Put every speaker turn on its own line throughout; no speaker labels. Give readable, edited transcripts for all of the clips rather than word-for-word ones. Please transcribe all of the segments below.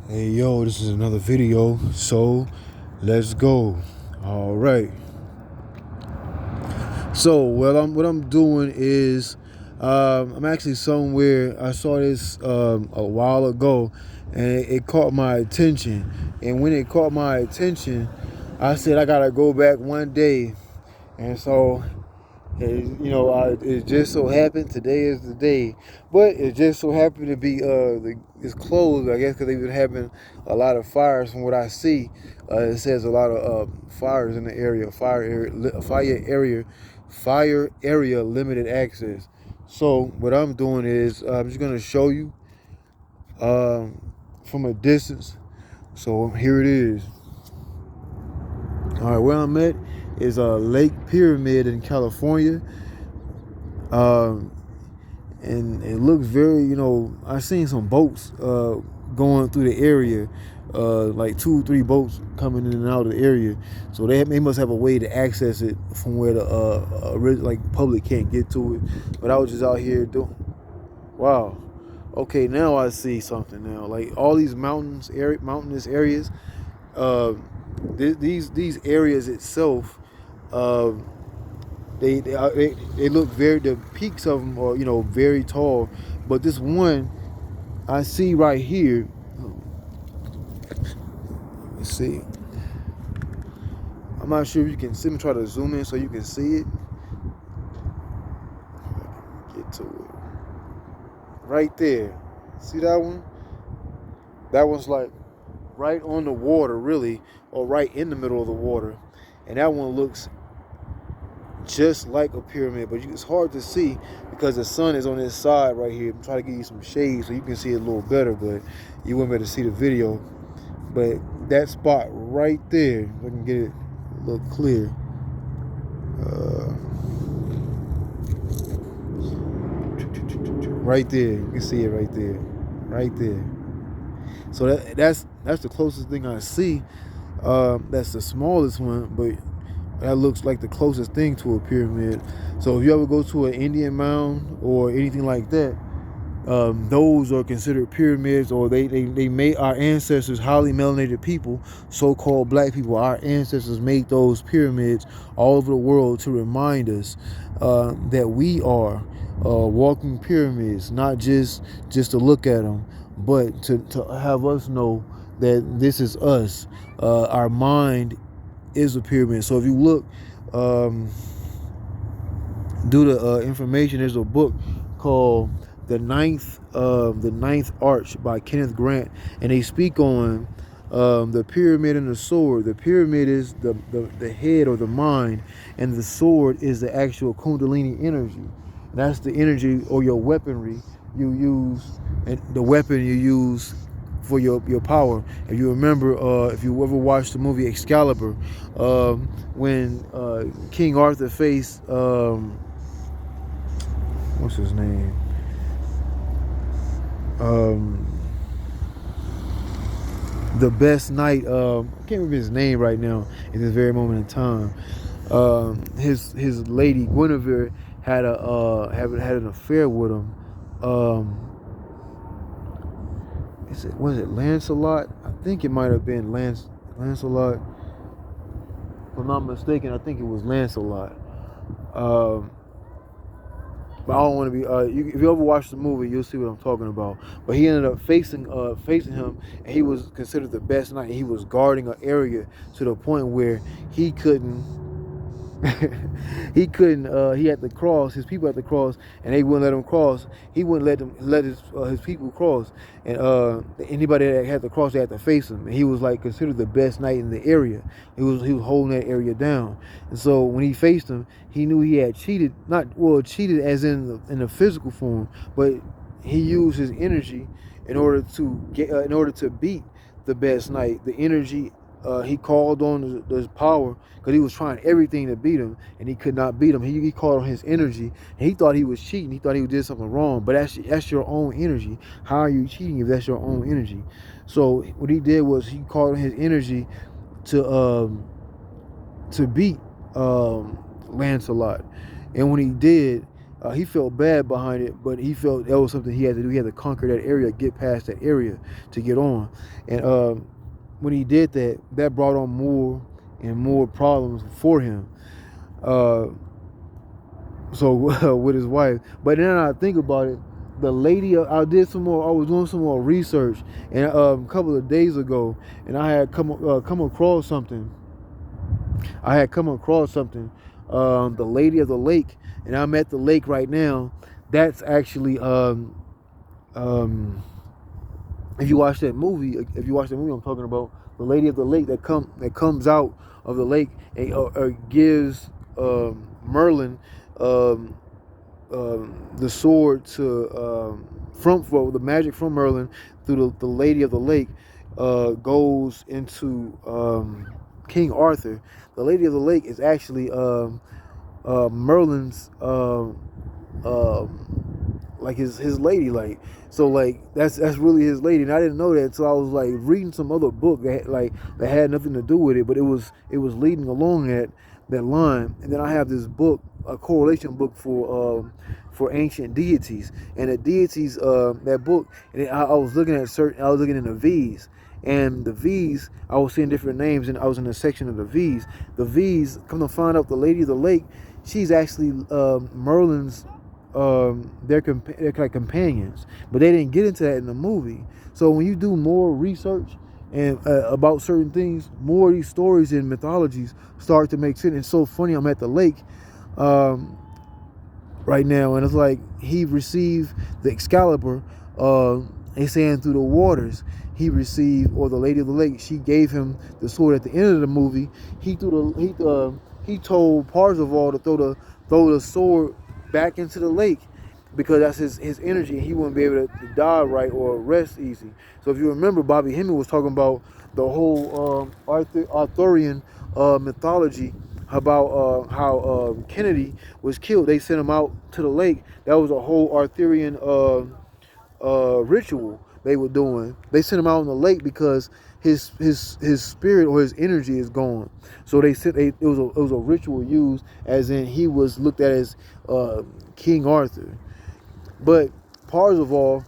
Hey yo, this is another video, so let's go. All right. So what I'm doing is I'm actually somewhere. I saw this a while ago, and it caught my attention. And when it caught my attention, I said I gotta go back one day. And so it just so happened today is the day, but it just so happened to be it's closed, I guess, because they've been having a lot of fires. From what I see, it says a lot of fires in the area, fire area, limited access. So what I'm doing is I'm just gonna show you from a distance. So here it is. All right, where I'm at is Lake Pyramid in California. And it looks very, I've seen some boats going through the area, like 2 or 3 boats coming in and out of the area. So they must have a way to access it from where the public can't get to it. But I was just out here doing. Wow. Okay, now I see something now. Like all these mountainous areas, these areas itself. They look the peaks of them are very tall, but this one I see right here. Let's see. I'm not sure if you can see me. Try to zoom in so you can see it. Get to it. Right there. See that one? That one's like right on the water, really, or right in the middle of the water, and that one looks just like a pyramid, but it's hard to see because the sun is on this side right here. I'm trying to give you some shade so you can see it a little better, but you won't be able to see the video. But that spot right there, if I can get it a little clear. Right there, you can see it right there, right there. So that's the closest thing I see. That's the smallest one, but that looks like the closest thing to a pyramid. So if you ever go to an Indian mound or anything like that, those are considered pyramids, or they made our ancestors, highly-melanated people, so-called black people, our ancestors made those pyramids all over the world to remind us that we are walking pyramids, not just to look at them, but to have us know that this is us. Our mind is a pyramid. So if you look, due to information, there's a book called The Ninth Arch by Kenneth Grant, and they speak on the pyramid and the sword. The pyramid is the head or the mind, and the sword is the actual Kundalini energy. That's the energy or your weaponry you use, and the weapon you use for your power. If you remember, if you ever watched the movie Excalibur, when King Aurthur faced what's his name? The best knight. I can't remember his name right now in this very moment in time. His lady Gwinnavere had an affair with him. Was it Lancelot? I think it might have been Lancelot. If I'm not mistaken, I think it was Lancelot. But I don't want to be. If you ever watch the movie, you'll see what I'm talking about. But he ended up facing him, and he was considered the best knight. He was guarding an area to the point where he couldn't. he had to cross. His people had to cross, and they wouldn't let him cross. He wouldn't let his people cross, and anybody that had to cross, they had to face him. And he was like considered the best knight in the area. He was holding that area down. And so when he faced him, he knew he had cheated. Cheated as in the physical form, but he used his energy in order to beat the best knight. The energy. He called on his power because he was trying everything to beat him, and he could not beat him. He called on his energy, and he thought he was cheating. He thought he did something wrong, but that's your own energy. How are you cheating if that's your own energy? So what he did was he called on his energy to beat Lancelot, and when he did, He felt bad behind it, but he felt that was something he had to do. He had to conquer that area, get past that area to get on. And when he did that, that brought on more and more problems for him. So with his wife. But then I think about it, the lady, I was doing some more research, and a couple of days ago, and I had come across something. The Lady of the Lake, and I'm at the lake right now. That's actually if you watch that movie, I'm talking about, the Lady of the Lake that comes out of the lake and gives Merlin the sword to the magic from Merlin through the Lady of the Lake goes into King Arthur. The Lady of the Lake is actually Merlin's like his lady, like, so like that's really his lady, and I didn't know that until I was like reading some other book that had nothing to do with it, but it was leading along that line. And then I have this book, a correlation book for ancient deities, and the deities, that book, and I was looking in the V's, and the V's, I was seeing different names, and I was in a section of the V's. The V's, come to find out, the Lady of the Lake, she's actually Merlin's, they're like companions, but they didn't get into that in the movie. So when you do more research and about certain things, more of these stories and mythologies start to make sense. It's so funny, I'm at the lake right now, and it's like he received the Excalibur, they saying through the waters. He received, or the Lady of the Lake, she gave him the sword at the end of the movie. He told Parsival to throw the sword back into the lake, because that's his energy. He wouldn't be able to die right or rest easy. So if you remember, Bobby Hemmitt was talking about the whole Arthurian mythology about how Kennedy was killed. They sent him out to the lake. That was a whole Arthurian ritual they were doing. They sent him out on the lake because his spirit or his energy is gone. So it was a ritual used, as in he was looked at as King Arthur. But Parsival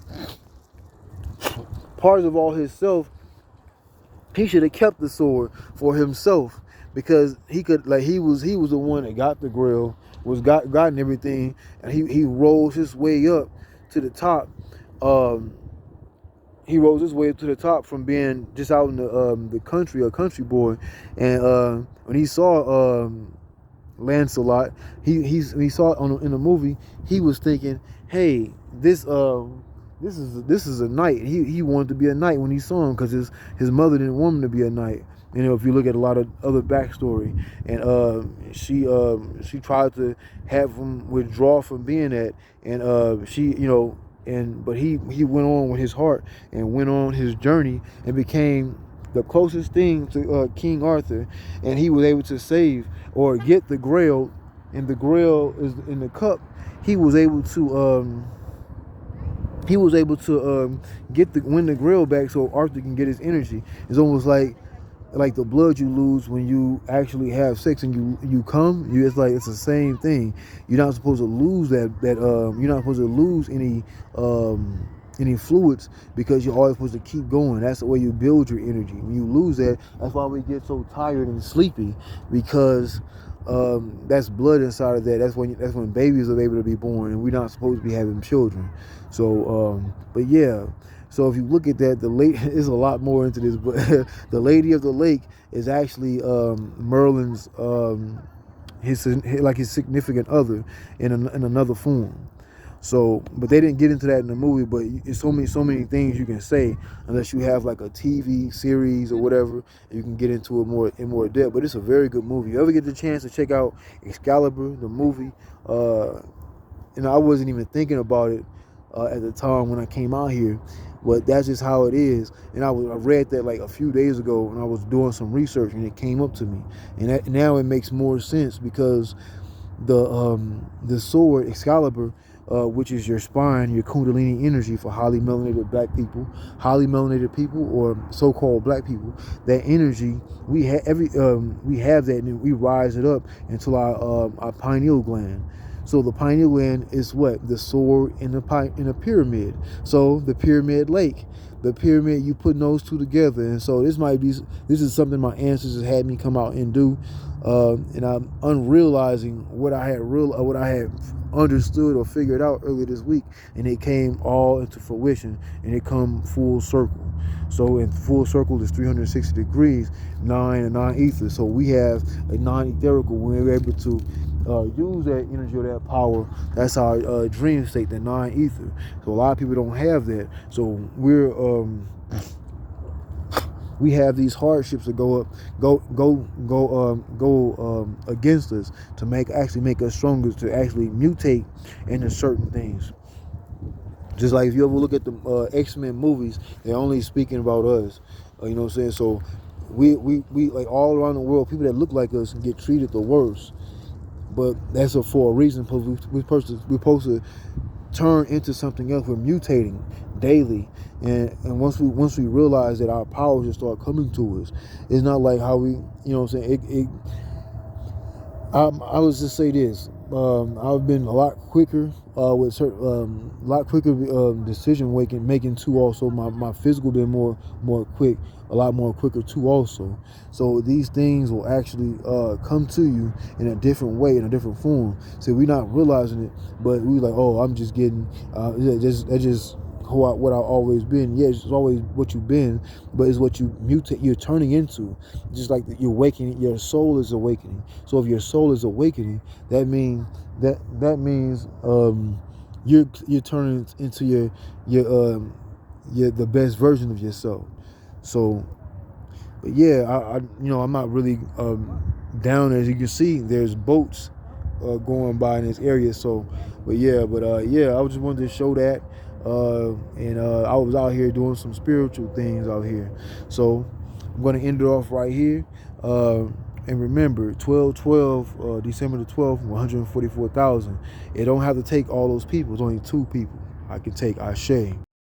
himself, he should have kept the sword for himself, because he was the one that got the Grail, gotten everything, and he rose his way up to the top. He rose his way up to the top from being just out in the country, a country boy. And when he saw Lancelot, he saw it in the movie, he was thinking, hey, this is a knight. He wanted to be a knight when he saw him, because his mother didn't want him to be a knight. You know, if you look at a lot of other backstory, and she tried to have him withdraw from being that, and but he went on with his heart and went on his journey and became the closest thing to King Arthur, and he was able to save or get the Grail, and the Grail is in the cup. He was able to win the Grail back, so Arthur can get his energy. It's almost like the blood you lose when you actually have sex and you come. It's the same thing. You're not supposed to lose that. You're not supposed to lose any fluids, because you're always supposed to keep going. That's the way you build your energy. When you lose that, that's why we get so tired and sleepy, because that's blood inside of that. That's when babies are able to be born, and we're not supposed to be having children. So, but yeah. So if you look at that, there's a lot more into this, but the Lady of the Lake is actually Merlin's his significant other in another form. So, but they didn't get into that in the movie. But it's so many things you can say, unless you have like a TV series or whatever, you can get into it in more depth. But it's a very good movie. You ever get the chance to check out Excalibur, the movie? And I wasn't even thinking about it at the time when I came out here, but that's just how it is. And I read that like a few days ago, and I was doing some research, and it came up to me, and now it makes more sense, because the sword Excalibur, which is your spine, your Kundalini energy for highly-melanated highly-melanated people, or so-called black people, that energy we have that, and we rise it up into our pineal gland. So the pineal gland is what? The sword in a pyramid. So the pyramid lake. The pyramid, you putting those two together. And so this is something my ancestors had me come out and do. And I'm unrealizing what I had understood or figured out earlier this week, and it came all into fruition, and it come full circle. So in full circle is 360 degrees, 9 and 9 ether. So we have a non-etherical. We're able to use that energy or that power. That's our dream state, the 9 ether. So a lot of people don't have that. So we have these hardships that go against us to actually make us stronger, to actually mutate into certain things. Just like if you ever look at the X-Men movies, they're only speaking about us. You know what I'm saying? So we like all around the world, people that look like us get treated the worst. But that's for a reason, because we're supposed to turn into something else. We're mutating daily, and once we realize that our powers just start coming to us, it's not like how we, you know what I'm saying. I would just say this: I've been a lot quicker with certain, lot quicker decision making too. Also, my physical been more quick, a lot more quicker too. Also, so these things will actually come to you in a different way, in a different form. So we're not realizing it, but we like, oh, I'm just getting that's just what I've always been. Yeah, it's always what you've been, but it's what you mutate. You're turning into, just like you're awakening. Your soul is awakening. So if your soul is awakening, that means you're turning into your the best version of yourself. So, but yeah, I'm not really down. As you can see, there's boats going by in this area. So, but I just wanted to show that. And I was out here doing some spiritual things out here. So I'm going to end it off right here. And remember, 12/12, December the 12th, 144,000. It don't have to take all those people. It's only 2 people I can take. Ashe.